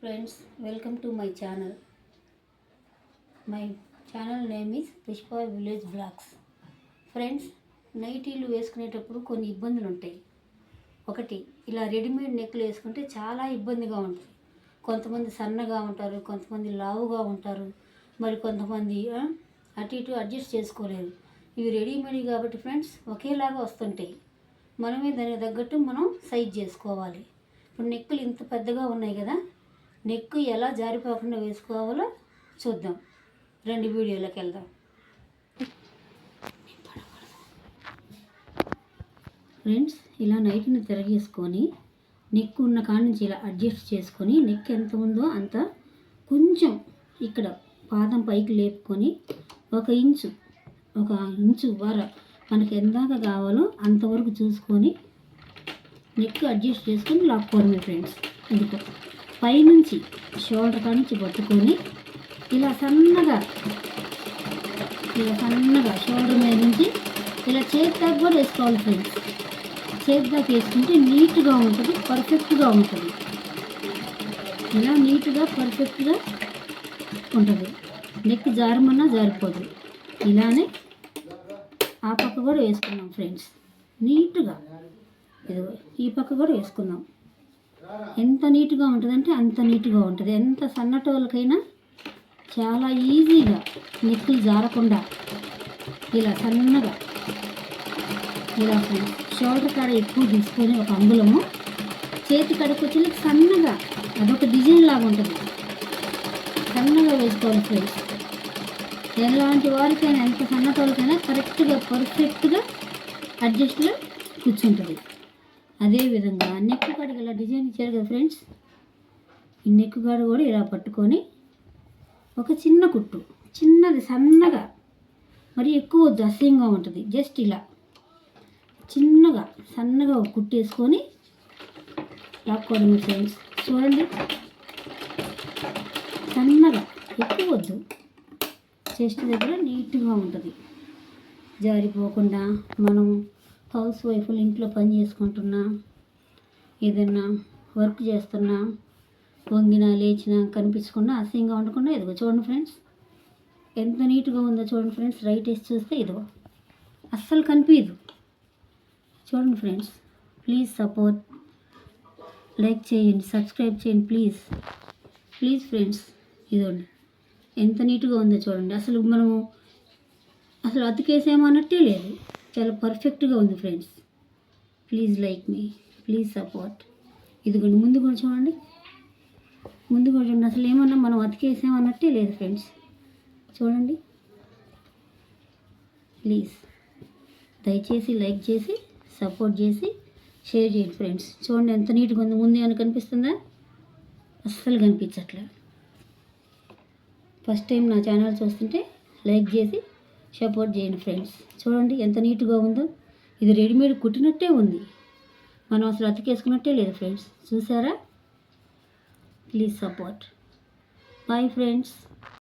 Friends, welcome to my channel. My channel name is Pushpa Village Vlogs. Friends, నైటీలు వేసుకునేటప్పుడు కొన్ని ఇబ్బందులు ఉంటాయి. ఒకటి, ఇలా రెడీమేడ్ నెక్లు వేసుకుంటే చాలా ఇబ్బందిగా ఉంటుంది. కొంతమంది సన్నగా ఉంటారు, కొంతమంది లావుగా ఉంటారు, మరి కొంతమంది అటు ఇటు అడ్జస్ట్ చేసుకోలేరు. ఇవి రెడీమేడ్ కాబట్టి ఫ్రెండ్స్ ఒకేలాగా వస్తుంటాయి. మనమే దానికి తగ్గట్టు మనం సైజ్ చేసుకోవాలి. ఇప్పుడు నెక్కులు ఇంత పెద్దగా ఉన్నాయి కదా, నెక్ ఎలా జారిపోకుండా వేసుకోవాలో చూద్దాం. రెండు వీడియోలోకి వెళ్దాం. ఫ్రెండ్స్, ఇలా నైట్ని తిరగేసుకొని నెక్ ఉన్న కాడ నుంచి ఇలా అడ్జస్ట్ చేసుకొని నెక్ ఎంత ఉందో అంత కొంచెం ఇక్కడ పాదం పైకి లేపుకొని ఒక ఇంచు వర మనకి ఎందాక కావాలో అంతవరకు చూసుకొని నెక్ అడ్జస్ట్ చేసుకొని లాక్కోవడమే ఫ్రెండ్స్. ఇదిగో పైనుంచి షోల్డర్ కాడ నుంచి పట్టుకొని ఇలా సన్నగా షోల్డర్ మీద నుంచి ఇలా చేతి దాకా కూడా వేసుకోవాలి ఫ్రెండ్స్. చేతి దాకా వేసుకుంటే నీట్గా ఉంటుంది, పర్ఫెక్ట్గా ఉంటుంది. ఇలా నీట్గా పర్ఫెక్ట్గా ఉంటుంది. నెక్ జారమన్నా జారిపోదు. ఇలానే ఆ పక్క కూడా వేసుకున్నాం ఫ్రెండ్స్. నీట్గా ఇదిగో ఈ పక్క కూడా వేసుకున్నాం. ఎంత నీట్గా ఉంటుందంటే అంత నీట్గా ఉంటుంది. ఎంత సన్నటోళ్ళకైనా చాలా ఈజీగా నెక్కులు జారకుండా ఇలా సన్నగా ఇలా షోల్డర్ కాడ ఎక్కువ తీసుకొని ఒక అంగుళము, చేతి కాడకు వచ్చి సన్నగా అదొక డిజైన్ లాగా ఉంటుంది. సన్నగా వేసుకోవాలి ఫ్రెండ్స్. ఎలాంటి వారికైనా ఎంత సన్నటోళ్ళకైనా కరెక్ట్గా పర్ఫెక్ట్గా అడ్జస్ట్లో కూర్చుంటుంది. అదేవిధంగా నెక్ కాడికి ఇలా డిజైన్ ఇచ్చారు కదా ఫ్రెండ్స్, ఈ నెక్ కాడ కూడా ఇలా పట్టుకొని ఒక చిన్న కుట్టు, చిన్నది సన్నగా, మరి ఎక్కువ వద్దు, అసహ్యంగా ఉంటుంది. జస్ట్ ఇలా చిన్నగా సన్నగా ఒక కుట్టు వేసుకొని లాక్కోవడం ఫ్రెండ్స్. చూడండి, సన్నగా, ఎక్కువ వద్దు. చెస్ట్ దగ్గర నీట్గా ఉంటుంది, జారిపోకుండా. మనం హౌస్ వైఫ్లు ఇంట్లో పని చేసుకుంటున్నా, ఏదైనా వర్క్ చేస్తున్నా, వంగినా లేచినా కనిపించకుండా అసహ్యంగా ఉండకుండా ఇదిగో చూడండి ఫ్రెండ్స్, ఎంత నీట్గా ఉందో చూడండి ఫ్రెండ్స్. రైట్ వేసి చూస్తే ఇదిగో అస్సలు కనిపించదు. చూడండి ఫ్రెండ్స్, ప్లీజ్ సపోర్ట్, లైక్ చేయండి, సబ్స్క్రైబ్ చేయండి ప్లీజ్ ఫ్రెండ్స్. ఇదిగోండి ఎంత నీట్గా ఉందో చూడండి. అసలు అతికేసేమన్నట్టే లేదు, చాలా పర్ఫెక్ట్గా ఉంది friends. Please like me, please support. ఇదిగోండి ముందు కూడా చూడండి, అసలు ఏమన్నా మనం అతికేసామన్నట్టే లేదు ఫ్రెండ్స్. చూడండి, ప్లీజ్ దయచేసి లైక్ చేసి సపోర్ట్ చేసి షేర్ చేయండి ఫ్రెండ్స్. చూడండి ఎంత నీట్గా ఉంది. ముందు ఏమైనా కనిపిస్తుందా? అస్సలు కనిపించట్లే. ఫస్ట్ టైం నా ఛానల్ చూస్తుంటే లైక్ చేసి సపోర్ట్ చేయండి ఫ్రెండ్స్. చూడండి ఎంత నీట్గా ఉందో. ఇది రెడీమేడ్ కుట్టినట్టే ఉంది, మనం అసలు అతికేసుకున్నట్టే లేదు ఫ్రెండ్స్. చూసారా? Please support. Bye friends.